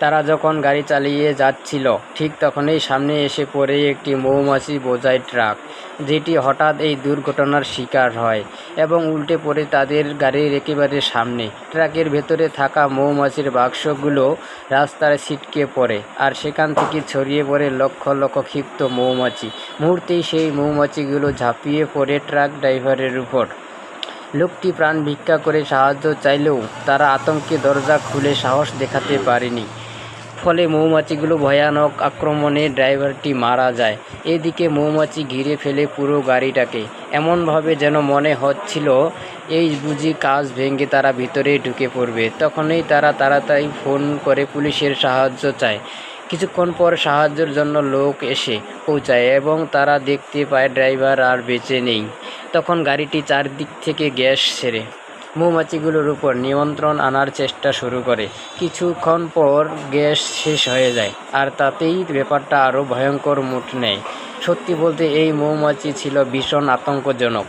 তারা যখন গাড়ি চালিয়ে যাচ্ছিল, ঠিক তখনই সামনে এসে পড়ে একটি মৌমাছি বোঝাই ট্রাক, যেটি হঠাৎ এই দুর্ঘটনার শিকার হয় এবং উল্টে পড়ে তাদের গাড়ির একেবারে সামনে। ট্রাকের ভেতরে থাকা মৌমাছির বাক্সগুলো রাস্তায় ছিটকে পড়ে, আর সেখান থেকে ছড়িয়ে পড়ে লক্ষ লক্ষ ক্ষিপ্ত মৌমাছি। মুহূর্তেই সেই মৌমাছিগুলো ঝাঁপিয়ে পড়ে ট্রাক ড্রাইভারের উপর। লোকটি প্রাণ ভিক্ষা করে সাহায্য চাইলেও তারা আতঙ্কে দরজা খুলে সাহস দেখাতে পারেনি। ফলে মৌমাছিগুলো ভয়ানক আক্রমণে ড্রাইভারটি মারা যায়। এদিকে মৌমাছি ঘিরে ফেলে পুরো গাড়িটাকে, এমনভাবে যেন মনে হচ্ছিল এই বুঝি কাঁচ ভেঙে তারা ভিতরে ঢুকে পড়বে। তখনই তারা তাড়াতাড়ি ফোন করে পুলিশের সাহায্য চায়। কিছুক্ষণ পর সাহায্যের জন্য লোক এসে পৌঁছায় এবং তারা দেখতে পায় ড্রাইভার আর বেঁচে নেই। তখন গাড়িটি চারদিক থেকে গ্যাস ছেড়ে মৌমাছিগুলোর উপর নিয়ন্ত্রণ আনার চেষ্টা শুরু করে। কিছুক্ষণ পর গ্যাস শেষ হয়ে যায়, আর তাতেই ব্যাপারটা আরও ভয়ঙ্কর রূপ নেয়। সত্যি বলতে এই মৌমাছি ছিল ভীষণ আতঙ্কজনক।